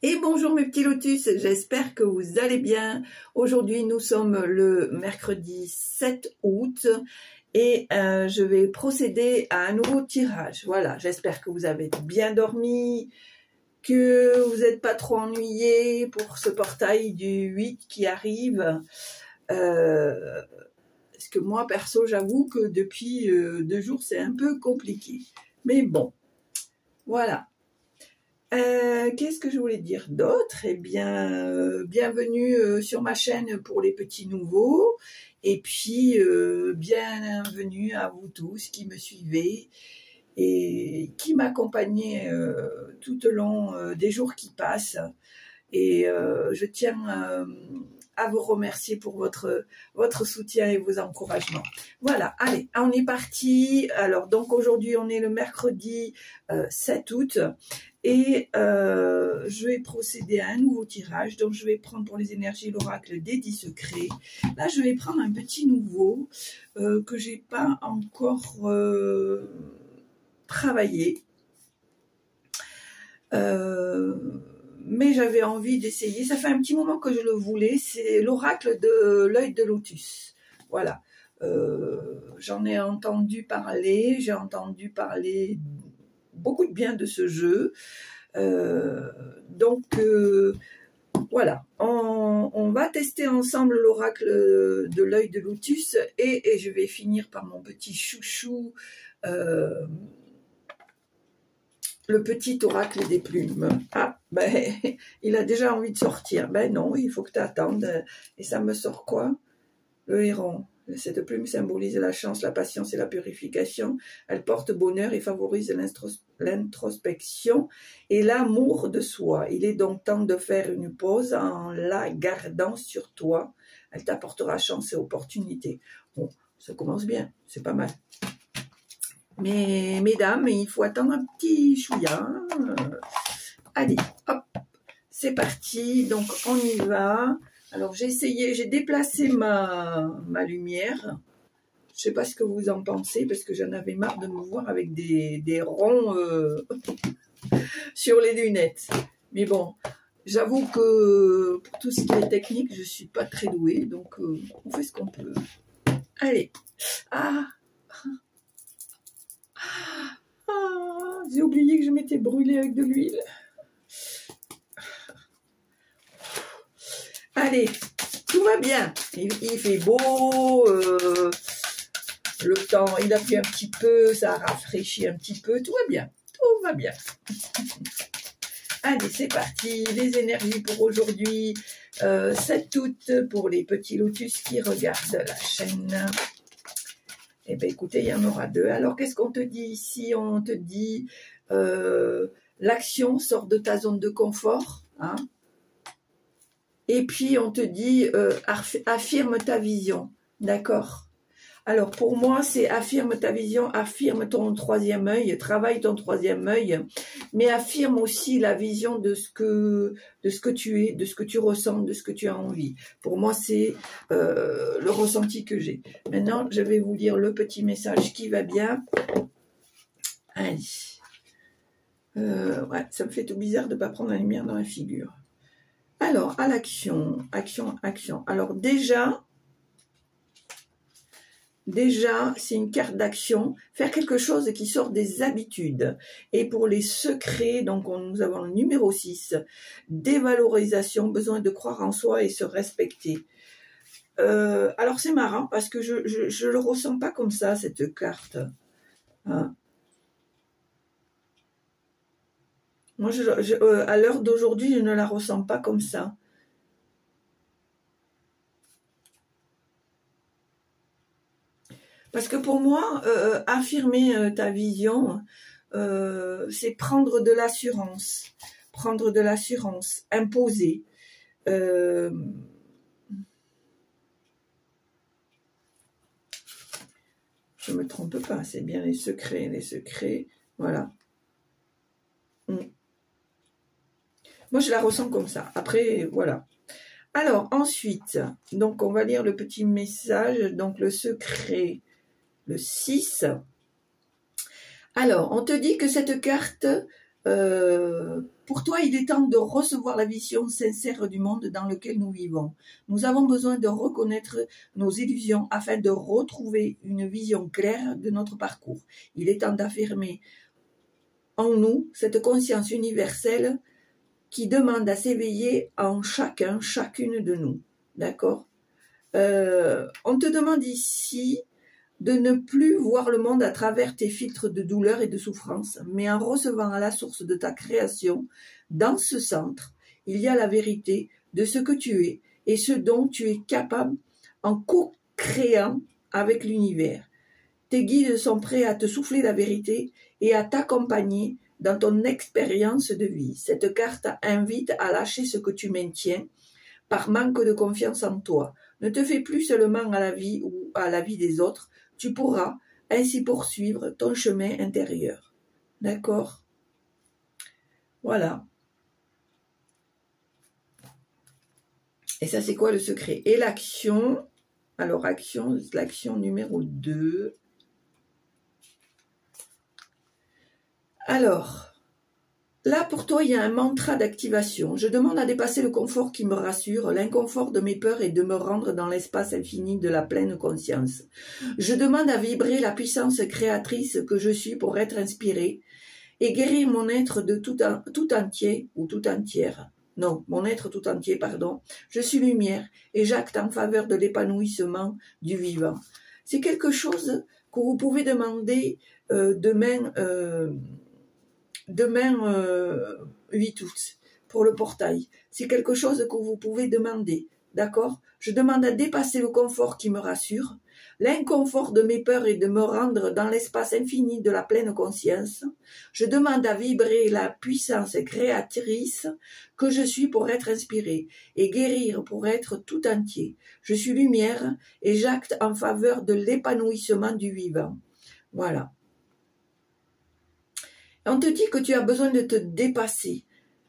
Et bonjour mes petits lotus, j'espère que vous allez bien. Aujourd'hui nous sommes le mercredi 7 août et je vais procéder à un nouveau tirage. Voilà, j'espère que vous avez bien dormi, que vous n'êtes pas trop ennuyés pour ce portail du 8 qui arrive. Parce que moi perso j'avoue que depuis 2 jours c'est un peu compliqué. Mais bon, voilà. Qu'est-ce que je voulais dire d'autre? Eh bien, bienvenue sur ma chaîne pour les petits nouveaux. Et puis, bienvenue à vous tous qui me suivez et qui m'accompagnez tout au long des jours qui passent. Et je tiens à vous remercier pour votre soutien et vos encouragements. Voilà, allez, on est parti. Alors, donc aujourd'hui, on est le mercredi 7 août. Et je vais procéder à un nouveau tirage. Donc, je vais prendre pour les énergies l'oracle des 10 secrets. Là, je vais prendre un petit nouveau que j'ai pas encore travaillé. Mais j'avais envie d'essayer. Ça fait un petit moment que je le voulais. C'est l'oracle de l'œil de lotus. Voilà. J'en ai entendu parler. J'ai entendu parler beaucoup de bien de ce jeu. Donc, voilà. On va tester ensemble l'oracle de l'œil de lotus. Et je vais finir par mon petit chouchou. Le petit oracle des plumes. Ah, ben, il a déjà envie de sortir. Ben non, il faut que tu attendes. Et ça me sort quoi? Le héron. Cette plume symbolise la chance, la patience et la purification. Elle porte bonheur et favorise l'introspection et l'amour de soi. Il est donc temps de faire une pause en la gardant sur toi. Elle t'apportera chance et opportunité. Bon, ça commence bien, c'est pas mal. Mais mesdames, il faut attendre un petit chouïa. Allez, hop, c'est parti. Donc on y va. Alors j'ai essayé, j'ai déplacé ma lumière. Je sais pas ce que vous en pensez parce que j'en avais marre de me voir avec des ronds sur les lunettes. Mais bon, j'avoue que pour tout ce qui est technique, je suis pas très douée. Donc on fait ce qu'on peut. Allez. Ah, j'ai oublié que je m'étais brûlée avec de l'huile. Allez, tout va bien. Il fait beau, le temps, il a plu un petit peu, ça a rafraîchi un petit peu, tout va bien. Tout va bien. Allez, c'est parti. Les énergies pour aujourd'hui. 7 août pour les petits lotus qui regardent la chaîne. Eh bien, écoutez, il y en aura 2. Alors, qu'est-ce qu'on te dit ici? On te dit l'action sort de ta zone de confort. Hein? Et puis, on te dit affirme ta vision. D'accord? Alors, pour moi, c'est affirme ta vision, affirme ton troisième œil, travaille ton troisième œil, mais affirme aussi la vision de ce que tu es, de ce que tu ressens, de ce que tu as envie. Pour moi, c'est le ressenti que j'ai. Maintenant, je vais vous lire le petit message qui va bien. Allez. Ouais, ça me fait tout bizarre de ne pas prendre la lumière dans la figure. Alors, à l'action, action, action. Alors, déjà, c'est une carte d'action, faire quelque chose qui sort des habitudes. Et pour les secrets, donc nous avons le numéro 6, dévalorisation, besoin de croire en soi et se respecter. Alors c'est marrant parce que je le ressens pas comme ça, cette carte. Hein. Moi, à l'heure d'aujourd'hui, je ne la ressens pas comme ça. Parce que pour moi, affirmer ta vision, c'est prendre de l'assurance. Prendre de l'assurance, imposer. Je ne me trompe pas, c'est bien les secrets, voilà. Moi, je la ressens comme ça. Après, voilà. Alors, ensuite, donc on va lire le petit message, donc le secret. Le 6. Alors, on te dit que cette carte Pour toi, il est temps de recevoir la vision sincère du monde dans lequel nous vivons. Nous avons besoin de reconnaître nos illusions afin de retrouver une vision claire de notre parcours. Il est temps d'affirmer en nous cette conscience universelle qui demande à s'éveiller en chacun, chacune de nous. D'accord ? On te demande ici de ne plus voir le monde à travers tes filtres de douleur et de souffrance, mais en recevant à la source de ta création, dans ce centre, il y a la vérité de ce que tu es et ce dont tu es capable en co-créant avec l'univers. Tes guides sont prêts à te souffler la vérité et à t'accompagner dans ton expérience de vie. Cette carte invite à lâcher ce que tu maintiens par manque de confiance en toi. Ne te fais plus seulement à la vie ou à la vie des autres, tu pourras ainsi poursuivre ton chemin intérieur. D'accord ? Voilà. Et ça, c'est quoi le secret? Et l'action, alors l'action numéro 2. Alors, là, pour toi, il y a un mantra d'activation. Je demande à dépasser le confort qui me rassure, l'inconfort de mes peurs et de me rendre dans l'espace infini de la pleine conscience. Je demande à vibrer la puissance créatrice que je suis pour être inspirée et guérir mon être de tout entier ou tout entière. Non, mon être tout entier, pardon. Je suis lumière et j'acte en faveur de l'épanouissement du vivant. C'est quelque chose que vous pouvez demander demain 8 août pour le portail. C'est quelque chose que vous pouvez demander, d'accord? Je demande à dépasser le confort qui me rassure, l'inconfort de mes peurs et de me rendre dans l'espace infini de la pleine conscience. Je demande à vibrer la puissance créatrice que je suis pour être inspirée et guérir pour être tout entier. Je suis lumière et j'acte en faveur de l'épanouissement du vivant. Voilà. On te dit que tu as besoin de te dépasser,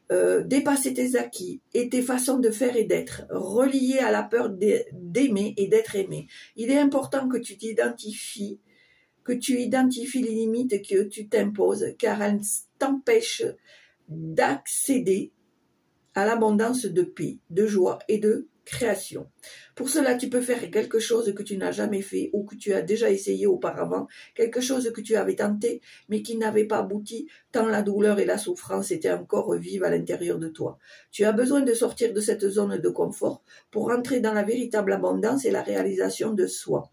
dépasser tes acquis et tes façons de faire et d'être, reliées à la peur d'aimer et d'être aimé. Il est important que tu identifies les limites que tu t'imposes, car elles t'empêchent d'accéder à l'abondance de paix, de joie et de création. Pour cela, tu peux faire quelque chose que tu n'as jamais fait ou que tu as déjà essayé auparavant, quelque chose que tu avais tenté mais qui n'avait pas abouti tant la douleur et la souffrance étaient encore vives à l'intérieur de toi. Tu as besoin de sortir de cette zone de confort pour entrer dans la véritable abondance et la réalisation de soi.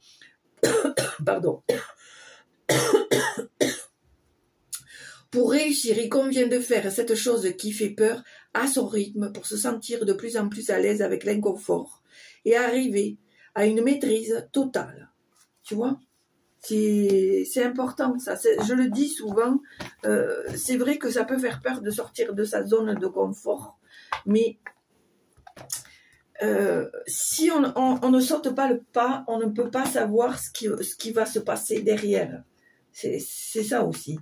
Pardon. Pour réussir, il convient de faire cette chose qui fait peur à son rythme pour se sentir de plus en plus à l'aise avec l'inconfort et arriver à une maîtrise totale. Tu vois, c'est important ça. Je le dis souvent, c'est vrai que ça peut faire peur de sortir de sa zone de confort, mais si on ne saute pas le pas, on ne peut pas savoir ce qui va se passer derrière. C'est ça aussi.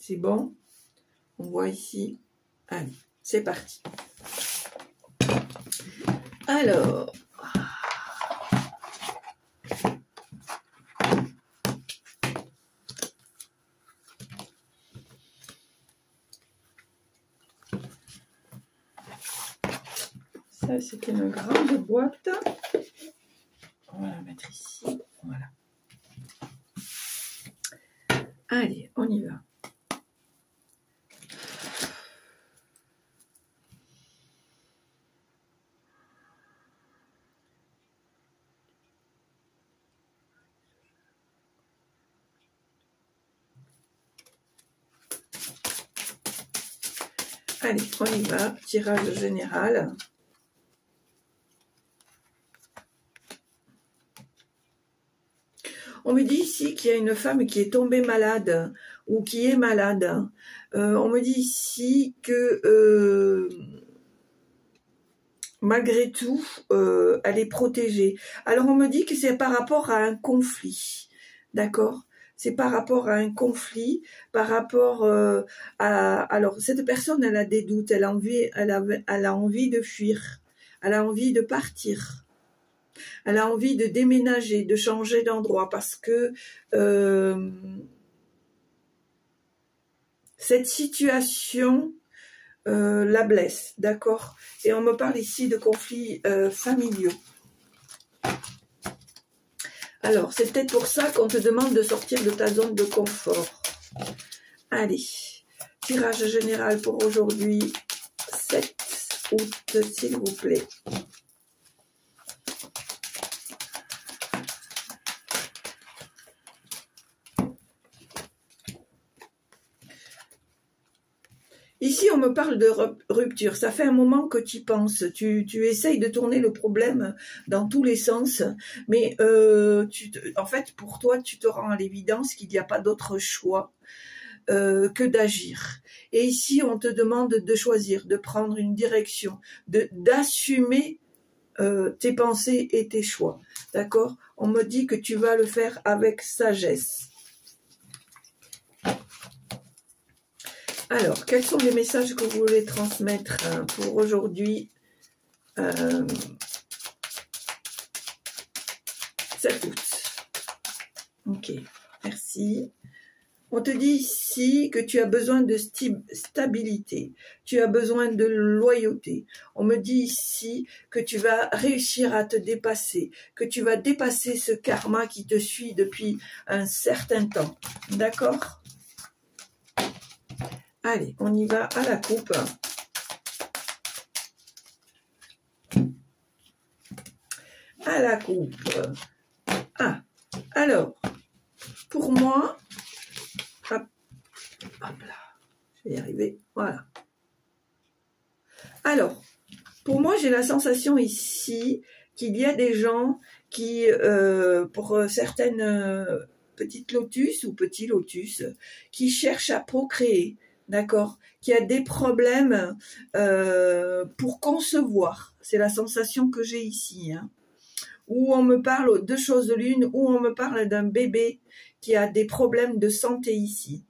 C'est bon, on voit ici. Allez, c'est parti. Alors, ça c'est une grande boîte. On va la mettre ici. Voilà. Allez, on y va. Allez, on y va, tirage général. On me dit ici qu'il y a une femme qui est tombée malade ou qui est malade. On me dit ici que malgré tout, elle est protégée. Alors on me dit que c'est par rapport à un conflit, d'accord ? C'est par rapport à un conflit, par rapport à... Alors, cette personne, elle a des doutes, elle a envie de fuir, elle a envie de partir, elle a envie de déménager, de changer d'endroit, parce que cette situation la blesse, d'accord? Et on me parle ici de conflits familiaux. Alors, c'est peut-être pour ça qu'on te demande de sortir de ta zone de confort. Allez, tirage général pour aujourd'hui, 7 août, s'il vous plaît. Ici, on me parle de rupture. Ça fait un moment que tu y penses. Tu essayes de tourner le problème dans tous les sens. Mais en fait, pour toi, tu te rends à l'évidence qu'il n'y a pas d'autre choix que d'agir. Et ici, on te demande de choisir, de prendre une direction, d'assumer tes pensées et tes choix. D'accord? On me dit que tu vas le faire avec sagesse. Alors, quels sont les messages que vous voulez transmettre pour aujourd'hui 7 août. Ok, merci. On te dit ici que tu as besoin de stabilité, tu as besoin de loyauté. On me dit ici que tu vas réussir à te dépasser, que tu vas dépasser ce karma qui te suit depuis un certain temps. D'accord ? Allez, on y va à la coupe. À la coupe. Ah, alors, pour moi, hop là, je vais y arriver, voilà. Alors, pour moi, j'ai la sensation ici qu'il y a des gens qui, pour certaines petites lotus ou petits lotus, qui cherchent à procréer. D'accord, qui a des problèmes pour concevoir. C'est la sensation que j'ai ici. Hein. Où on me parle de choses de l'une, où on me parle d'un bébé qui a des problèmes de santé ici.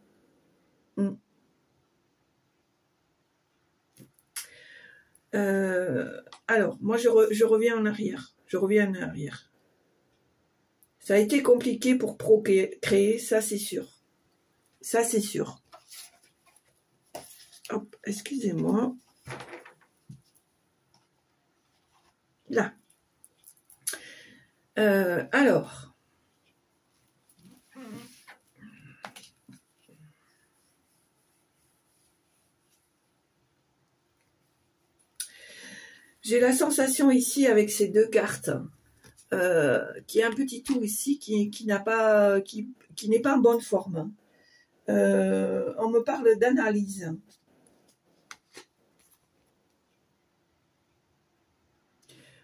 Alors, moi, je reviens en arrière. Je reviens en arrière. Ça a été compliqué pour procréer, ça c'est sûr. Ça c'est sûr. Hop, excusez-moi. Là. Alors. J'ai la sensation ici avec ces deux cartes qu'il y a un petit tout ici qui n'est pas en bonne forme. On me parle d'analyse.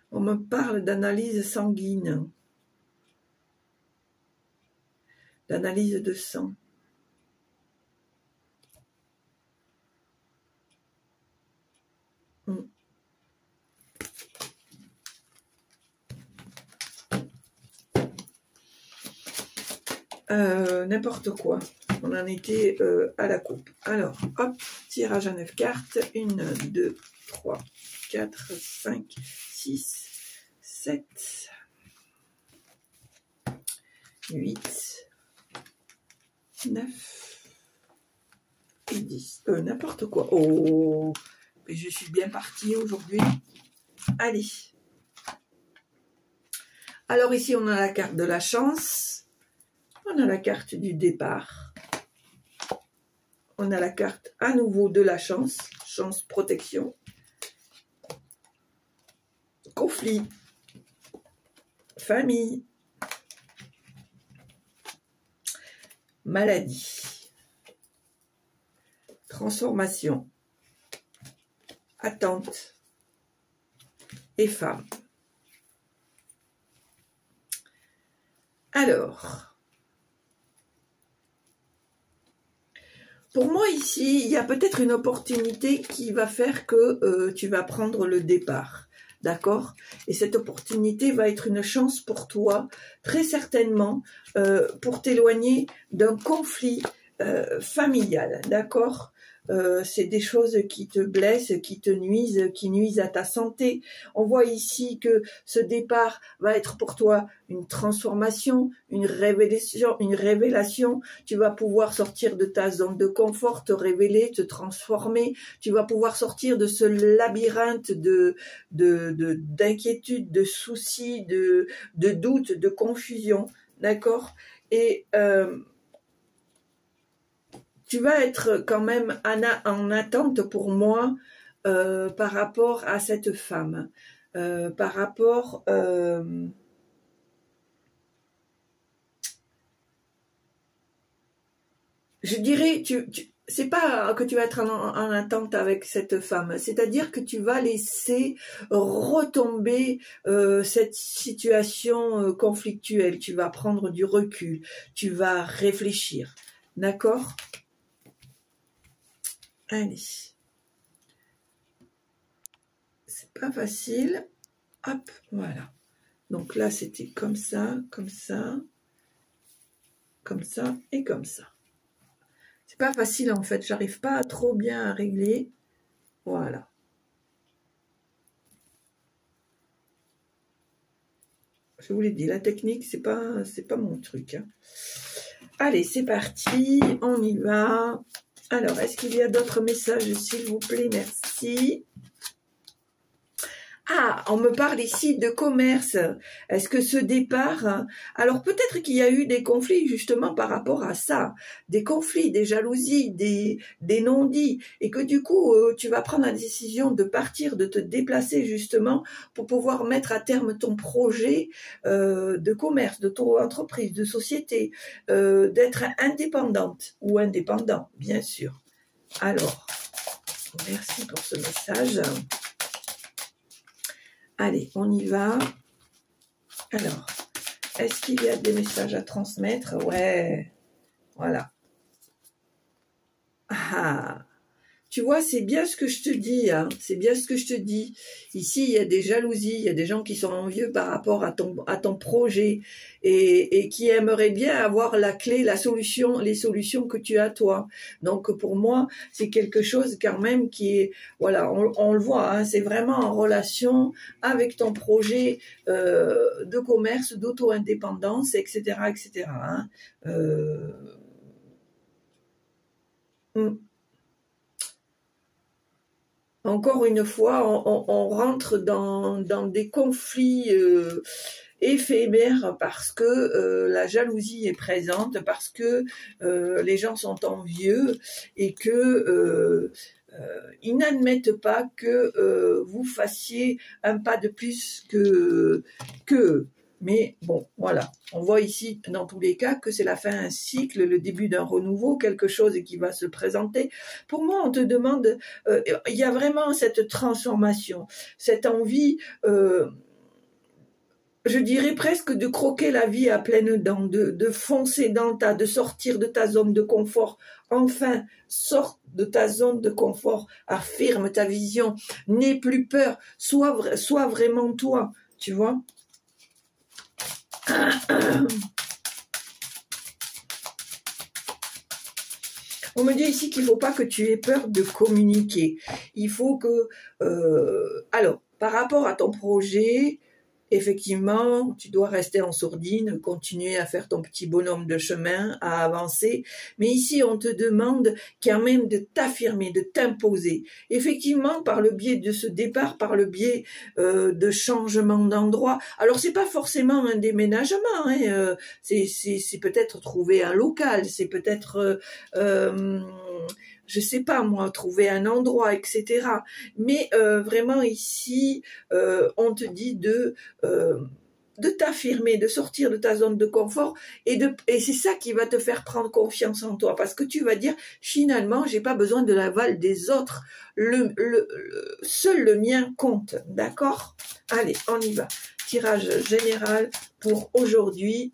On me parle d'analyse sanguine, d'analyse de sang. N'importe quoi. On en était à la coupe. Alors, hop, tirage à 9 cartes. 1, 2, 3, 4, 5, 6, 7, 8, 9 et 10. N'importe quoi. Oh, mais je suis bien partie aujourd'hui. Allez. Alors ici, on a la carte de la chance. On a la carte du départ. On a la carte à nouveau de la chance. Chance, protection. Conflit. Famille. Maladie. Transformation. Attente. Et femme. Alors... Pour moi, ici, il y a peut-être une opportunité qui va faire que tu vas prendre le départ. D'accord? Et cette opportunité va être une chance pour toi, très certainement, pour t'éloigner d'un conflit familiales, d'accord? C'est des choses qui te blessent, qui te nuisent, qui nuisent à ta santé. On voit ici que ce départ va être pour toi une transformation, une révélation. Tu vas pouvoir sortir de ta zone de confort, te révéler, te transformer. Tu vas pouvoir sortir de ce labyrinthe d'inquiétude, de soucis, de doutes, de confusion, d'accord? Et tu vas être quand même en attente pour moi par rapport à cette femme, par rapport... je dirais, c'est pas que tu vas être en attente avec cette femme, c'est-à-dire que tu vas laisser retomber cette situation conflictuelle, tu vas prendre du recul, tu vas réfléchir, d'accord ? Allez. C'est pas facile. Hop, voilà. Donc là, c'était comme ça, comme ça, comme ça et comme ça. C'est pas facile en fait. J'arrive pas trop bien à régler. Voilà. Je vous l'ai dit, la technique, c'est pas mon truc. Hein. Allez, c'est parti. On y va. Alors, est-ce qu'il y a d'autres messages, s'il vous plaît? Merci. Ah, on me parle ici de commerce. Est-ce que ce départ... Alors, peut-être qu'il y a eu des conflits justement par rapport à ça. Des conflits, des jalousies, des non-dits. Et que du coup, tu vas prendre la décision de partir, de te déplacer justement pour pouvoir mettre à terme ton projet de commerce, de ton entreprise, de société, d'être indépendante ou indépendant, bien sûr. Alors, merci pour ce message. Allez, on y va. Alors, est-ce qu'il y a des messages à transmettre? Ouais, voilà. Ah, tu vois, c'est bien ce que je te dis, hein. C'est bien ce que je te dis. Ici, il y a des jalousies, il y a des gens qui sont envieux par rapport à ton projet et qui aimeraient bien avoir la clé, la solution, les solutions que tu as toi. Donc, pour moi, c'est quelque chose quand même qui est, voilà, on le voit, hein, c'est vraiment en relation avec ton projet de commerce, d'auto-indépendance, etc., etc. Hein. Encore une fois, on rentre dans des conflits éphémères parce que la jalousie est présente, parce que les gens sont envieux et que ils n'admettent pas que vous fassiez un pas de plus que mais bon, voilà, on voit ici dans tous les cas que c'est la fin d'un cycle, le début d'un renouveau, quelque chose qui va se présenter. Pour moi, on te demande, il y a vraiment cette transformation, cette envie, je dirais presque de croquer la vie à pleines dents, de foncer dans le tas, de sortir de ta zone de confort. Enfin, sors de ta zone de confort, affirme ta vision, n'aie plus peur, sois vraiment toi, tu vois. On me dit ici qu'il ne faut pas que tu aies peur de communiquer. Il faut que... alors, par rapport à ton projet, effectivement, tu dois rester en sourdine, continuer à faire ton petit bonhomme de chemin, à avancer. Mais ici, on te demande quand même de t'affirmer, de t'imposer. Effectivement, par le biais de ce départ, par le biais de changement d'endroit. Alors, c'est pas forcément un déménagement. Hein, c'est peut-être trouver un local, c'est peut-être... je sais pas moi, trouver un endroit, etc. Mais vraiment ici, on te dit de t'affirmer, de sortir de ta zone de confort et c'est ça qui va te faire prendre confiance en toi parce que tu vas dire finalement j'ai pas besoin de l'aval des autres, seul le mien compte, d'accord? Allez, on y va. Tirage général pour aujourd'hui.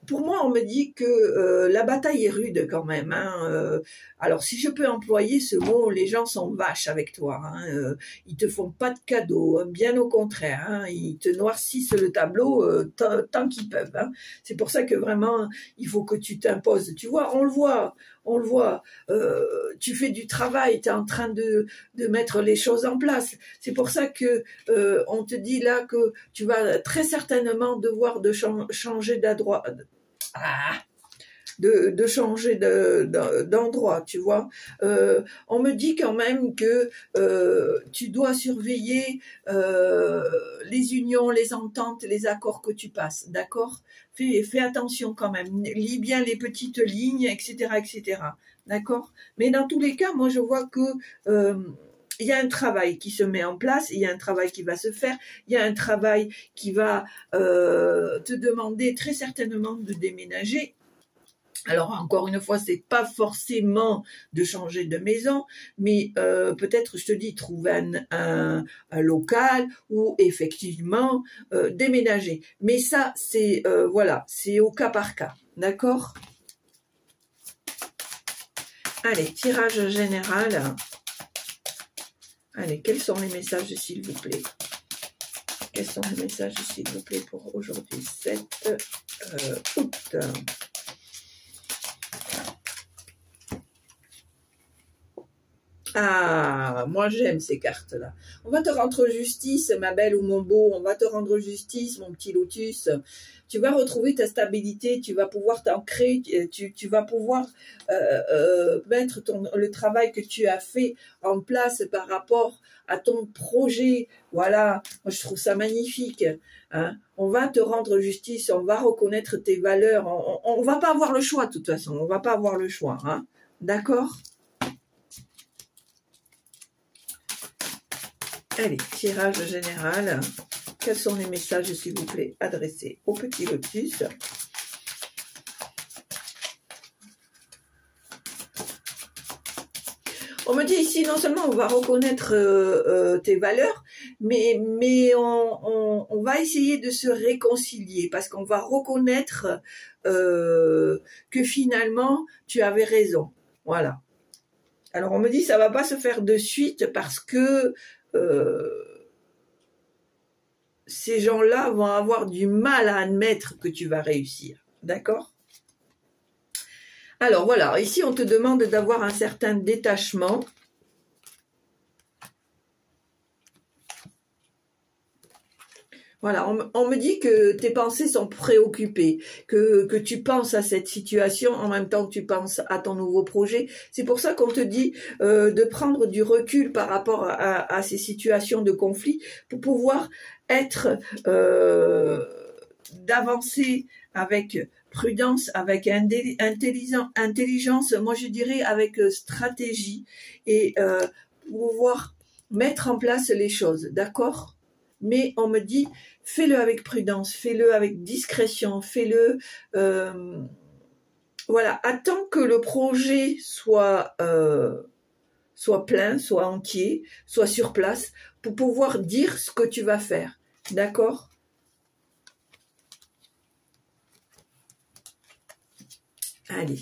Pour moi, on me dit que la bataille est rude quand même. Hein. Alors, si je peux employer ce mot, les gens sont vaches avec toi. Hein. Ils te font pas de cadeaux, hein, bien au contraire. Hein. Ils te noircissent le tableau tant qu'ils peuvent. Hein. C'est pour ça que vraiment, il faut que tu t'imposes. Tu vois, on le voit. On le voit, tu fais du travail, tu es en train de mettre les choses en place. C'est pour ça que on te dit là que tu vas très certainement devoir changer d'endroit, de changer d'endroit, tu vois. On me dit quand même que tu dois surveiller les unions, les ententes, les accords que tu passes, d'accord ? Fais attention quand même, lis bien les petites lignes, etc., etc., d'accord ? Mais dans tous les cas, moi je vois que il y a un travail qui se met en place, il y a un travail qui va se faire, il y a un travail qui va te demander très certainement de déménager. Alors encore une fois, c'est pas forcément de changer de maison, mais peut-être, je te dis, trouver un local ou effectivement déménager. Mais ça, c'est voilà, c'est au cas par cas, d'accord ? Allez, tirage général. Allez, quels sont les messages, s'il vous plaît? Quels sont les messages, s'il vous plaît, pour aujourd'hui, 7 août. Ah, moi j'aime ces cartes-là. On va te rendre justice, ma belle ou mon beau, on va te rendre justice, mon petit lotus. Tu vas retrouver ta stabilité, tu vas pouvoir t'ancrer, tu vas pouvoir mettre le travail que tu as fait en place par rapport à ton projet. Voilà, moi je trouve ça magnifique. Hein. On va te rendre justice, on va reconnaître tes valeurs. On va pas avoir le choix de toute façon, on va pas avoir le choix. Hein. D'accord ? Allez, tirage général. Quels sont les messages, s'il vous plaît, adressés au petit lotus? On me dit ici, non seulement on va reconnaître tes valeurs, mais on va essayer de se réconcilier parce qu'on va reconnaître que finalement, tu avais raison. Voilà. Alors, on me dit, ça va pas se faire de suite parce que ces gens-là vont avoir du mal à admettre que tu vas réussir. D'accord ? Alors voilà, ici on te demande d'avoir un certain détachement. Voilà, on me dit que tes pensées sont préoccupées, que tu penses à cette situation en même temps que tu penses à ton nouveau projet. C'est pour ça qu'on te dit de prendre du recul par rapport à ces situations de conflit pour pouvoir être, d'avancer avec prudence, avec intelligence, moi je dirais avec stratégie et pouvoir mettre en place les choses, d'accord ? Mais on me dit, fais-le avec prudence, fais-le avec discrétion, fais-le... voilà, attends que le projet soit plein, soit entier, soit sur place, pour pouvoir dire ce que tu vas faire. D'accord ? Allez.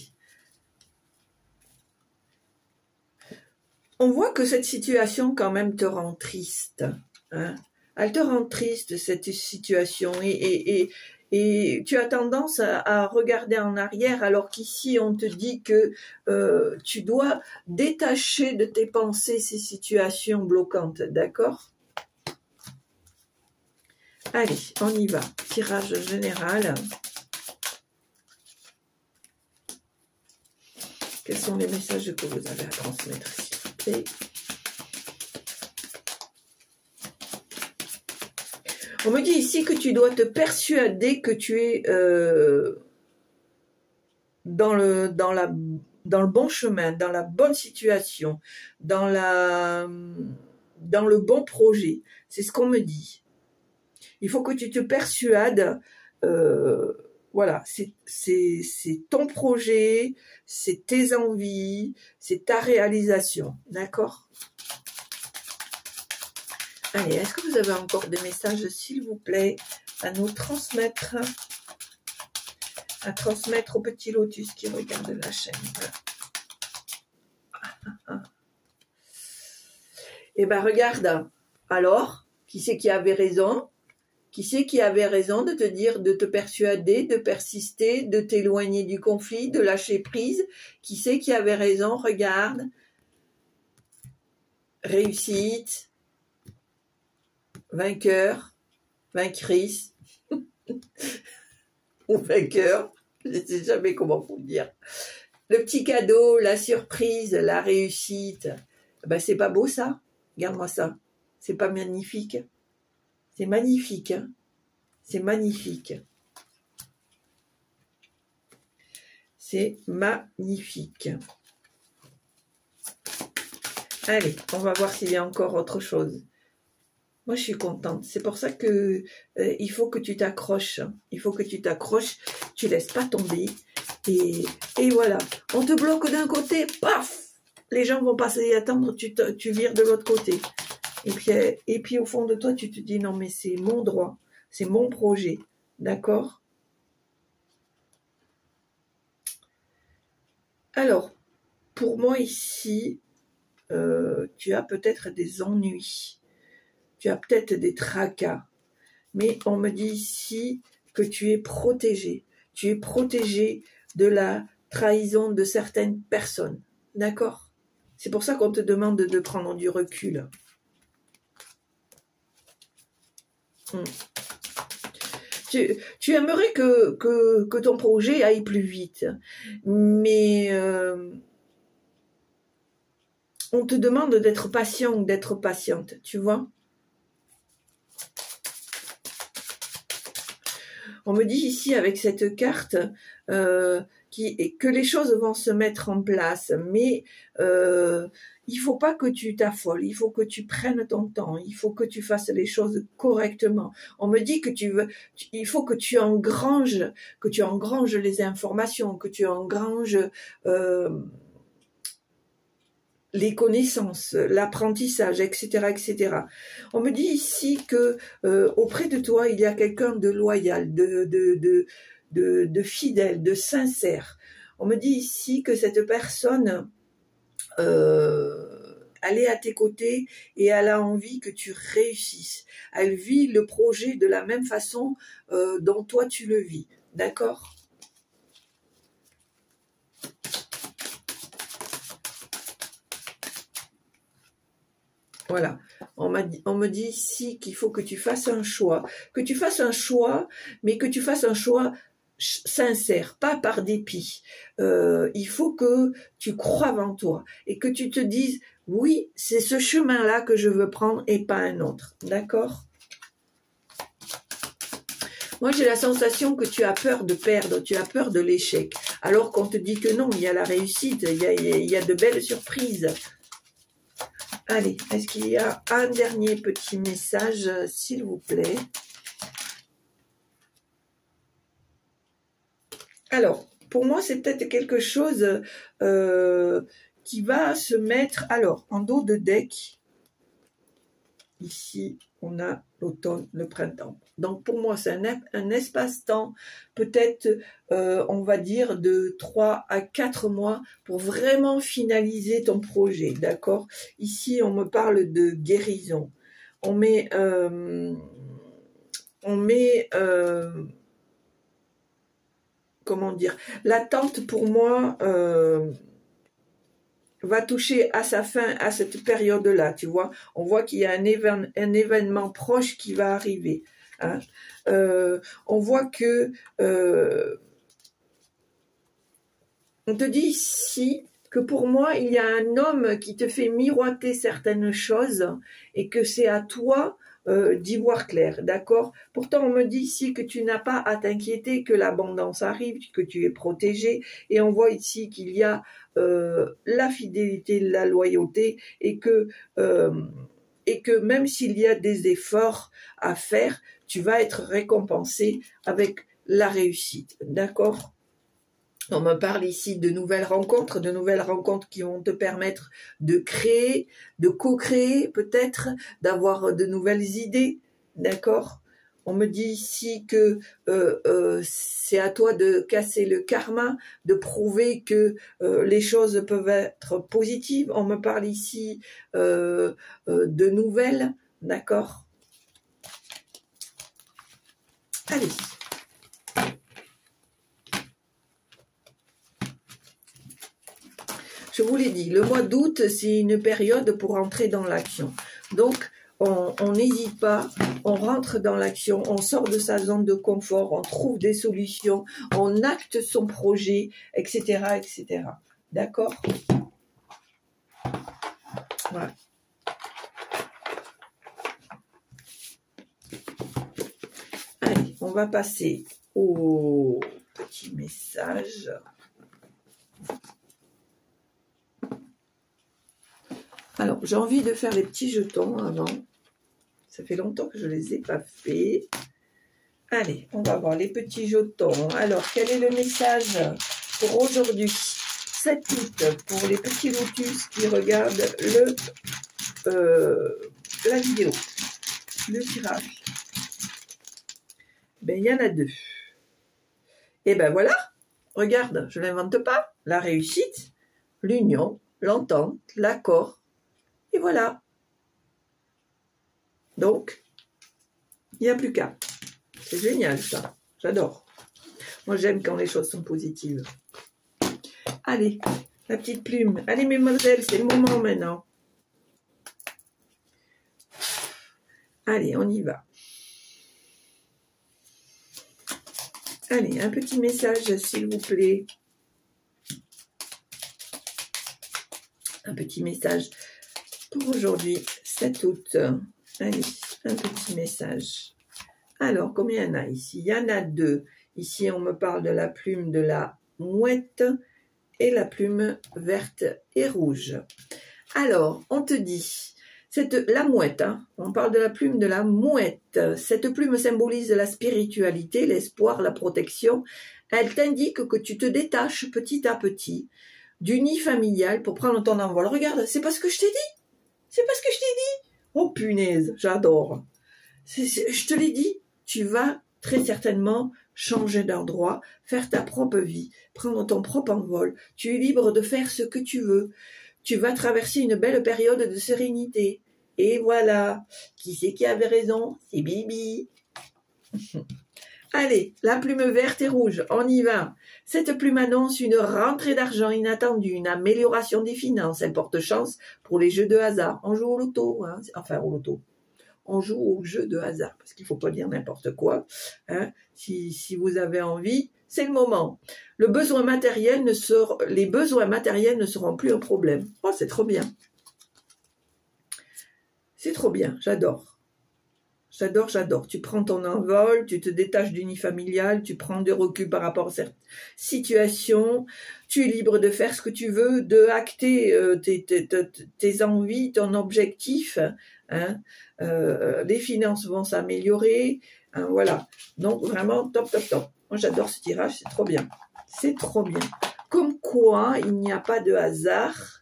On voit que cette situation quand même te rend triste. Hein ? Elle te rend triste, cette situation, et tu as tendance à regarder en arrière, alors qu'ici, on te dit que tu dois détacher de tes pensées ces situations bloquantes, d'accord ? Allez, on y va. Tirage général. Quels sont les messages que vous avez à transmettre, s'il vous plaît ? On me dit ici que tu dois te persuader que tu es dans le bon chemin, dans la bonne situation, dans le bon projet. C'est ce qu'on me dit. Il faut que tu te persuades, voilà, c'est ton projet, c'est tes envies, c'est ta réalisation, d'accord ? Allez, est-ce que vous avez encore des messages, s'il vous plaît, à nous transmettre? à transmettre au petit lotus qui regarde la chaîne. Et ben regarde, alors, qui c'est qui avait raison? Qui c'est qui avait raison de te dire, de te persuader, de persister, de t'éloigner du conflit, de lâcher prise? Qui c'est qui avait raison? Regarde. Réussite, vainqueur, vaincrice, ou vainqueur, je ne sais jamais comment vous dire. Le petit cadeau, la surprise, la réussite, ben c'est pas beau ça? Regarde-moi ça, c'est pas magnifique? C'est magnifique, hein? C'est magnifique. C'est magnifique. Allez, on va voir s'il y a encore autre chose. Moi, je suis contente. C'est pour ça que il faut que tu t'accroches. Il faut que tu t'accroches. Tu laisses pas tomber. Et voilà. On te bloque d'un côté, paf! Les gens vont pas s'y attendre. Tu vires de l'autre côté. Et puis au fond de toi, tu te dis non, mais c'est mon droit. C'est mon projet. D'accord? Alors, pour moi ici, tu as peut-être des ennuis, tu as peut-être des tracas, mais on me dit ici que tu es protégé de la trahison de certaines personnes, d'accord? C'est pour ça qu'on te demande de prendre du recul. Tu aimerais que ton projet aille plus vite, mais on te demande d'être patient ou d'être patiente, tu vois. On me dit ici avec cette carte que les choses vont se mettre en place, mais il faut pas que tu t'affoles, il faut que tu prennes ton temps, il faut que tu fasses les choses correctement. On me dit que il faut que tu engranges les informations, que tu engranges les connaissances, l'apprentissage, etc., etc. On me dit ici que auprès de toi, il y a quelqu'un de loyal, de fidèle, de sincère. On me dit ici que cette personne, elle est à tes côtés et elle a envie que tu réussisses. Elle vit le projet de la même façon dont toi tu le vis. D'accord ? Voilà, on me dit ici qu'il faut que tu fasses un choix, mais que tu fasses un choix sincère, pas par dépit. Il faut que tu croies en toi et que tu te dises, oui, c'est ce chemin-là que je veux prendre et pas un autre, d'accord ? Moi, j'ai la sensation que tu as peur de perdre, tu as peur de l'échec, alors qu'on te dit que non, il y a la réussite, il y a de belles surprises. Allez, est-ce qu'il y a un dernier petit message, s'il vous plaît? Alors, pour moi, c'est peut-être quelque chose qui va se mettre... Alors, en dos de deck, ici, on a l'automne, le printemps. Donc, pour moi, c'est un espace-temps, peut-être, on va dire, de 3 à 4 mois pour vraiment finaliser ton projet, d'accord? Ici, on me parle de guérison. On met comment dire? L'attente, pour moi... va toucher à sa fin à cette période-là, tu vois. On voit qu'il y a un événement proche qui va arriver. Hein. On voit que... on te dit ici que pour moi, il y a un homme qui te fait miroiter certaines choses et que c'est à toi d'y voir clair, d'accord? Pourtant, on me dit ici que tu n'as pas à t'inquiéter, que l'abondance arrive, que tu es protégé. Et on voit ici qu'il y a la fidélité, la loyauté et que même s'il y a des efforts à faire, tu vas être récompensé avec la réussite, d'accord? On me parle ici de nouvelles rencontres qui vont te permettre de créer, de co-créer peut-être, d'avoir de nouvelles idées, d'accord? On me dit ici que c'est à toi de casser le karma, de prouver que les choses peuvent être positives. On me parle ici de nouvelles, d'accord? Allez. Je vous l'ai dit, le mois d'août, c'est une période pour entrer dans l'action. Donc, on n'hésite pas, on rentre dans l'action, on sort de sa zone de confort, on trouve des solutions, on acte son projet, etc., etc. D'accord? Voilà. Allez, on va passer au petit message. Alors, j'ai envie de faire les petits jetons avant. Ça fait longtemps que je ne les ai pas faits. Allez, on va voir les petits jetons. Alors, quel est le message pour aujourd'hui, 7 août, pour les petits lotus qui regardent la vidéo, le tirage? Ben, il y en a 2. Et ben voilà, regarde, je ne l'invente pas. La réussite, l'union, l'entente, l'accord. Et voilà. Donc, il n'y a plus qu'à. C'est génial ça. J'adore. Moi, j'aime quand les choses sont positives. Allez, la petite plume. Allez, mesdemoiselles, c'est le moment maintenant. Allez, on y va. Allez, un petit message, s'il vous plaît. Un petit message pour aujourd'hui, 7 août. Allez, un petit message. Alors, combien il y en a ici? Il y en a 2. Ici, on me parle de la plume de la mouette et la plume verte et rouge. Alors, on te dit, la mouette, hein, on parle de la plume de la mouette. Cette plume symbolise la spiritualité, l'espoir, la protection. Elle t'indique que tu te détaches petit à petit du nid familial pour prendre ton envol. Regarde, c'est pas ce que je t'ai dit. C'est pas ce que je t'ai dit. Oh punaise, j'adore. Je te l'ai dit, tu vas très certainement changer d'endroit, faire ta propre vie, prendre ton propre envol. Tu es libre de faire ce que tu veux. Tu vas traverser une belle période de sérénité. Et voilà. Qui c'est qui avait raison? C'est Bibi. Allez, la plume verte et rouge, on y va. Cette plume annonce une rentrée d'argent inattendue, une amélioration des finances. Elle porte chance pour les jeux de hasard. On joue au loto, hein, enfin au loto. On joue au jeu de hasard, parce qu'il ne faut pas dire n'importe quoi. Hein. Si vous avez envie, c'est le moment. Les besoins matériels ne seront plus un problème. Oh, c'est trop bien. C'est trop bien, j'adore. J'adore, j'adore. Tu prends ton envol, tu te détaches du nid familial, tu prends du recul par rapport à cette situation, tu es libre de faire ce que tu veux, de acter tes envies, ton objectif. Hein. Les finances vont s'améliorer. Hein, voilà. Donc, vraiment, top, top, top. Moi, j'adore ce tirage, c'est trop bien. C'est trop bien. Comme quoi, il n'y a pas de hasard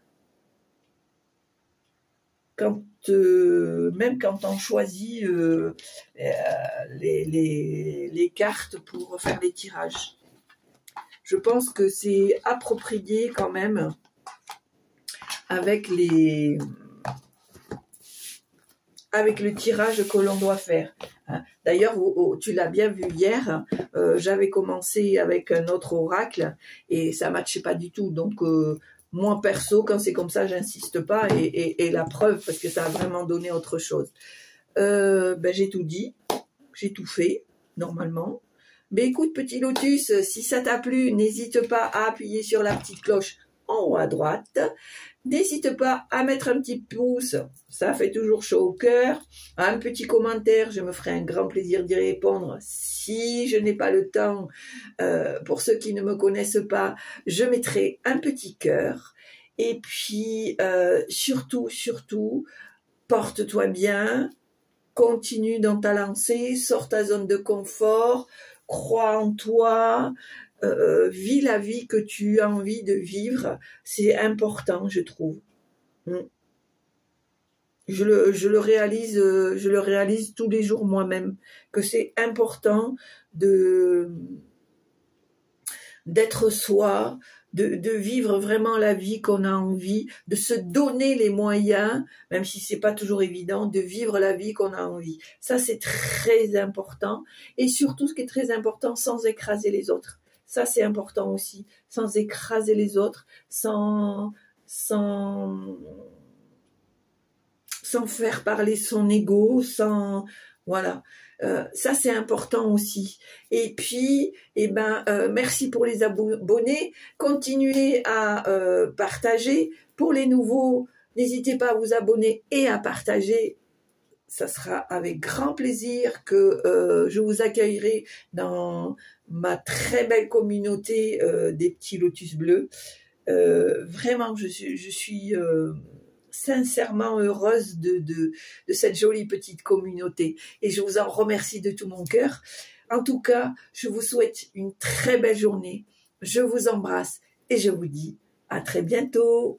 même quand on choisit les cartes pour faire les tirages. Je pense que c'est approprié quand même avec le tirage que l'on doit faire. D'ailleurs, tu l'as bien vu hier, j'avais commencé avec un autre oracle et ça ne matchait pas du tout. Donc, moi, perso, quand c'est comme ça, j'insiste pas. Et la preuve, parce que ça a vraiment donné autre chose. J'ai tout dit. J'ai tout fait, normalement. Mais écoute, petit lotus, si ça t'a plu, n'hésite pas à appuyer sur la petite cloche en haut à droite. N'hésite pas à mettre un petit pouce. Ça fait toujours chaud au cœur. Un petit commentaire, je me ferai un grand plaisir d'y répondre. Si je n'ai pas le temps, pour ceux qui ne me connaissent pas, je mettrai un petit cœur. Et puis, surtout, porte-toi bien, continue dans ta lancée, sors ta zone de confort, crois en toi, vis la vie que tu as envie de vivre. C'est important, je trouve. je le réalise tous les jours moi-même, que c'est important d'être soi, de vivre vraiment la vie qu'on a envie, de se donner les moyens, même si c'est pas toujours évident, de vivre la vie qu'on a envie. Ça, c'est très important. Et surtout, ce qui est très important, sans écraser les autres. Ça, c'est important aussi. Sans écraser les autres, sans faire parler son ego, voilà. Ça, c'est important aussi. Et puis, merci pour les abonnés. Continuez à partager. Pour les nouveaux, n'hésitez pas à vous abonner et à partager. Ça sera avec grand plaisir que je vous accueillerai dans ma très belle communauté des petits lotus bleus. Vraiment, je suis sincèrement heureuse de cette jolie petite communauté et je vous en remercie de tout mon cœur. En tout cas, je vous souhaite une très belle journée. Je vous embrasse et je vous dis à très bientôt.